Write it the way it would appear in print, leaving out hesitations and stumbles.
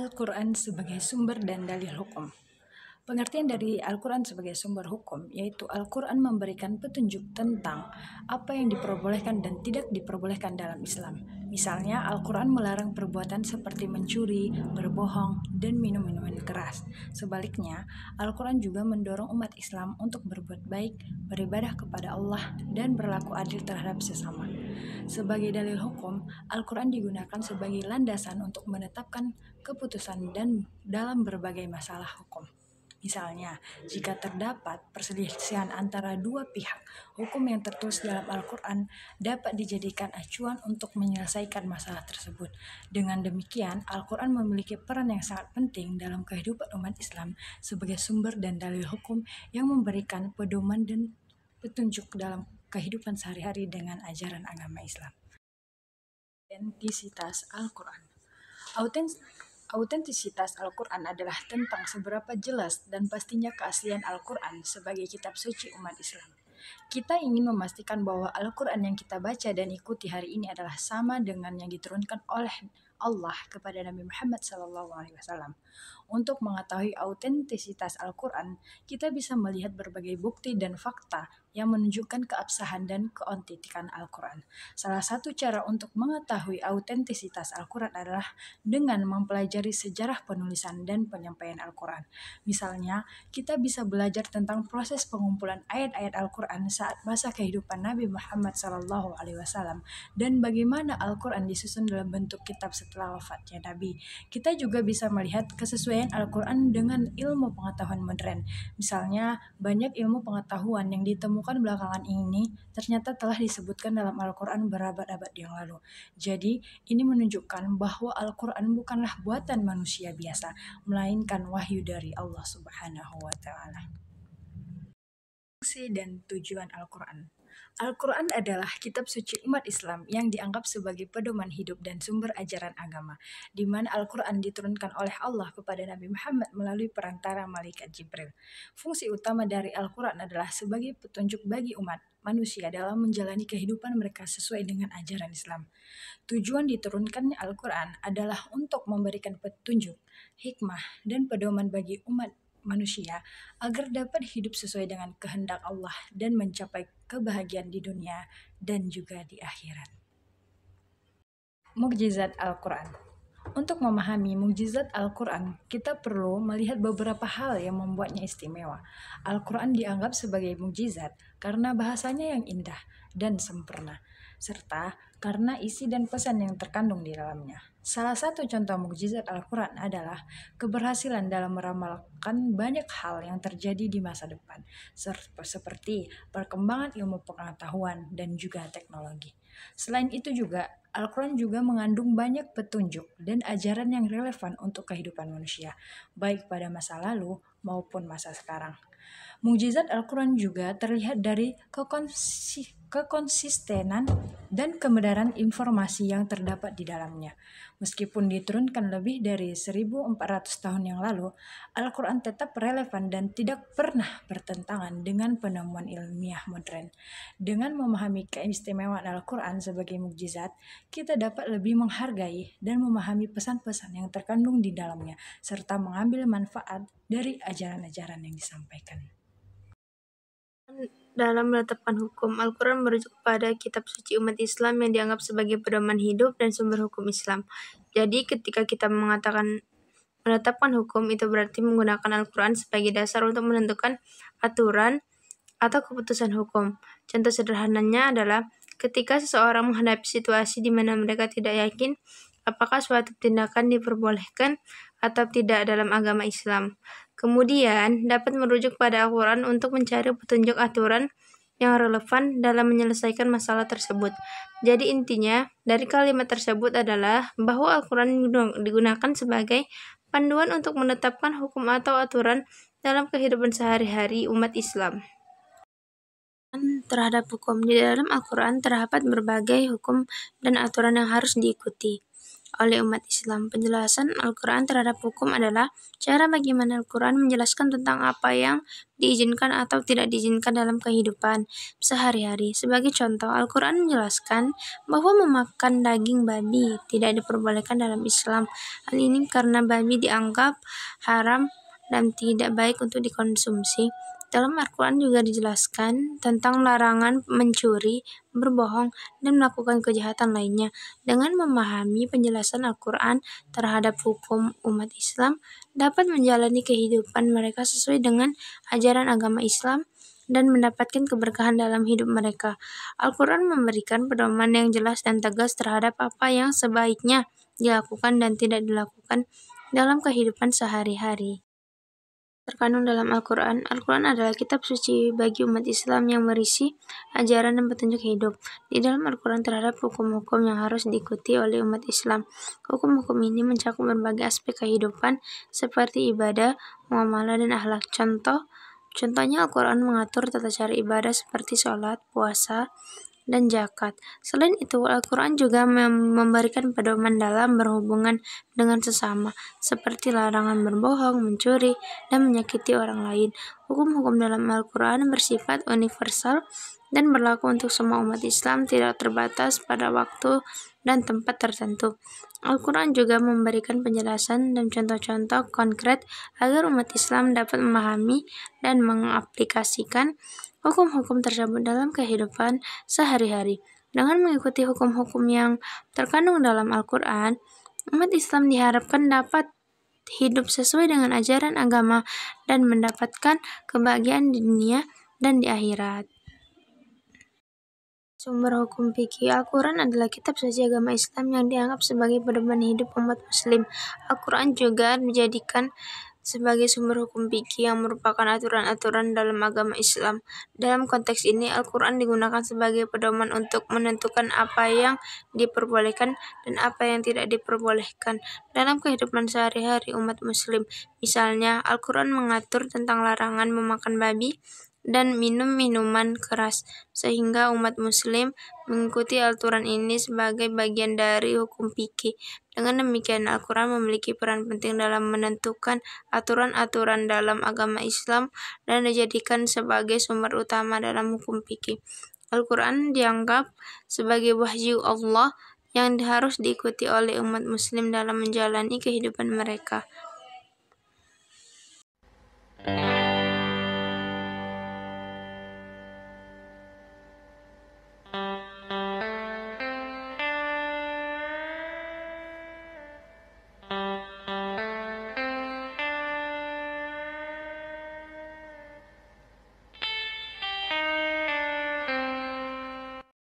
Al-Quran sebagai sumber dan dalil hukum. Pengertian dari Al-Quran sebagai sumber hukum, yaitu Al-Quran memberikan petunjuk tentang apa yang diperbolehkan dan tidak diperbolehkan dalam Islam. Misalnya, Al-Quran melarang perbuatan seperti mencuri, berbohong, dan minum minuman keras. Sebaliknya, Al-Quran juga mendorong umat Islam untuk berbuat baik, beribadah kepada Allah, dan berlaku adil terhadap sesama. Sebagai dalil hukum, Al-Quran digunakan sebagai landasan untuk menetapkan keputusan dan dalam berbagai masalah hukum. Misalnya, jika terdapat perselisihan antara dua pihak, hukum yang tertulis dalam Al-Quran dapat dijadikan acuan untuk menyelesaikan masalah tersebut. Dengan demikian, Al-Quran memiliki peran yang sangat penting dalam kehidupan umat Islam sebagai sumber dan dalil hukum yang memberikan pedoman dan petunjuk dalam kehidupan sehari-hari dengan ajaran agama Islam. Autentisitas Al-Quran. Autentisitas Al-Quran adalah tentang seberapa jelas dan pastinya keaslian Al-Quran sebagai kitab suci umat Islam. Kita ingin memastikan bahwa Al-Quran yang kita baca dan ikuti hari ini adalah sama dengan yang diturunkan oleh Allah kepada Nabi Muhammad SAW. Untuk mengetahui autentisitas Al-Quran, kita bisa melihat berbagai bukti dan fakta yang menunjukkan keabsahan dan keautentikan Al-Quran. Salah satu cara untuk mengetahui autentisitas Al-Quran adalah dengan mempelajari sejarah penulisan dan penyampaian Al-Quran. Misalnya, kita bisa belajar tentang proses pengumpulan ayat-ayat Al-Quran saat masa kehidupan Nabi Muhammad SAW dan bagaimana Al-Quran disusun dalam bentuk kitab setelah wafatnya Nabi. Kita juga bisa melihat kesesuaian Al-Quran dengan ilmu pengetahuan modern. Misalnya, banyak ilmu pengetahuan yang ditemukan belakangan ini ternyata telah disebutkan dalam Al-Quran berabad-abad yang lalu. Jadi, ini menunjukkan bahwa Al-Quran bukanlah buatan manusia biasa, melainkan wahyu dari Allah Subhanahu wa Ta'ala. Fungsi dan tujuan Al-Quran. Al-Quran adalah kitab suci umat Islam yang dianggap sebagai pedoman hidup dan sumber ajaran agama, di mana Al-Quran diturunkan oleh Allah kepada Nabi Muhammad melalui perantara malaikat Jibril. Fungsi utama dari Al-Quran adalah sebagai petunjuk bagi umat manusia dalam menjalani kehidupan mereka sesuai dengan ajaran Islam. Tujuan diturunkannya Al-Quran adalah untuk memberikan petunjuk, hikmah, dan pedoman bagi umat manusia agar dapat hidup sesuai dengan kehendak Allah dan mencapai kebahagiaan di dunia dan juga di akhirat. Mukjizat Al-Quran. Untuk memahami mukjizat Al-Quran, kita perlu melihat beberapa hal yang membuatnya istimewa. Al-Quran dianggap sebagai mukjizat karena bahasanya yang indah dan sempurna, serta karena isi dan pesan yang terkandung di dalamnya. Salah satu contoh mukjizat Al-Quran adalah keberhasilan dalam meramalkan banyak hal yang terjadi di masa depan, seperti perkembangan ilmu pengetahuan dan juga teknologi. Selain itu juga, Al-Quran juga mengandung banyak petunjuk dan ajaran yang relevan untuk kehidupan manusia, baik pada masa lalu maupun masa sekarang. Mukjizat Al-Quran juga terlihat dari kekonsistenan dan kebenaran informasi yang terdapat di dalamnya. Meskipun diturunkan lebih dari 1400 tahun yang lalu, Al-Quran tetap relevan dan tidak pernah bertentangan dengan penemuan ilmiah modern. Dengan memahami keistimewaan Al-Quran sebagai mukjizat, kita dapat lebih menghargai dan memahami pesan-pesan yang terkandung di dalamnya, serta mengambil manfaat dari ajaran-ajaran yang disampaikan. Dalam menetapkan hukum, Al-Quran merujuk pada kitab suci umat Islam yang dianggap sebagai pedoman hidup dan sumber hukum Islam. Jadi ketika kita menetapkan hukum, itu berarti menggunakan Al-Quran sebagai dasar untuk menentukan aturan atau keputusan hukum. Contoh sederhananya adalah ketika seseorang menghadapi situasi di mana mereka tidak yakin apakah suatu tindakan diperbolehkan atau tidak dalam agama Islam. Kemudian dapat merujuk pada Al-Quran untuk mencari petunjuk aturan yang relevan dalam menyelesaikan masalah tersebut. Jadi intinya dari kalimat tersebut adalah bahwa Al-Quran digunakan sebagai panduan untuk menetapkan hukum atau aturan dalam kehidupan sehari-hari umat Islam. Terhadap hukum, di dalam Al-Quran terdapat berbagai hukum dan aturan yang harus diikuti. oleh umat Islam. Penjelasan Al-Quran terhadap hukum adalah cara bagaimana Al-Quran menjelaskan tentang apa yang diizinkan atau tidak diizinkan dalam kehidupan sehari-hari. Sebagai contoh, Al-Quran menjelaskan bahwa memakan daging babi tidak diperbolehkan dalam Islam. Hal ini karena babi dianggap haram dan tidak baik untuk dikonsumsi. Dalam Al-Quran juga dijelaskan tentang larangan mencuri, berbohong, dan melakukan kejahatan lainnya. Dengan memahami penjelasan Al-Quran terhadap hukum umat Islam, dapat menjalani kehidupan mereka sesuai dengan ajaran agama Islam dan mendapatkan keberkahan dalam hidup mereka. Al-Quran memberikan pedoman yang jelas dan tegas terhadap apa yang sebaiknya dilakukan dan tidak dilakukan dalam kehidupan sehari-hari. Terkandung dalam Al-Quran. Al-Quran adalah kitab suci bagi umat Islam yang berisi ajaran dan petunjuk hidup. Di dalam Al-Quran terhadap hukum-hukum yang harus diikuti oleh umat Islam. Hukum-hukum ini mencakup berbagai aspek kehidupan seperti ibadah, muamalah, dan akhlak. Contohnya Al-Quran mengatur tata cara ibadah seperti sholat, puasa, dan zakat. Selain itu, Al-Quran juga memberikan pedoman dalam berhubungan dengan sesama, seperti larangan berbohong, mencuri, dan menyakiti orang lain. Hukum-hukum dalam Al-Quran bersifat universal dan berlaku untuk semua umat Islam, tidak terbatas pada waktu dan tempat tertentu. Al-Quran juga memberikan penjelasan dan contoh-contoh konkret agar umat Islam dapat memahami dan mengaplikasikan hukum-hukum tersebut dalam kehidupan sehari-hari. Dengan mengikuti hukum-hukum yang terkandung dalam Al-Quran, umat Islam diharapkan dapat hidup sesuai dengan ajaran agama dan mendapatkan kebahagiaan di dunia dan di akhirat. Sumber hukum fikih Al-Quran adalah kitab suci agama Islam yang dianggap sebagai pedoman hidup umat Muslim. Al-Quran juga dijadikan sebagai sumber hukum fikih yang merupakan aturan-aturan dalam agama Islam. Dalam konteks ini, Al-Quran digunakan sebagai pedoman untuk menentukan apa yang diperbolehkan dan apa yang tidak diperbolehkan dalam kehidupan sehari-hari umat Muslim. Misalnya, Al-Quran mengatur tentang larangan memakan babi dan minum minuman keras, sehingga umat Muslim mengikuti aturan ini sebagai bagian dari hukum fikih. Dengan demikian, Al-Quran memiliki peran penting dalam menentukan aturan-aturan dalam agama Islam dan dijadikan sebagai sumber utama dalam hukum fikih. Al-Quran dianggap sebagai wahyu Allah yang harus diikuti oleh umat Muslim dalam menjalani kehidupan mereka.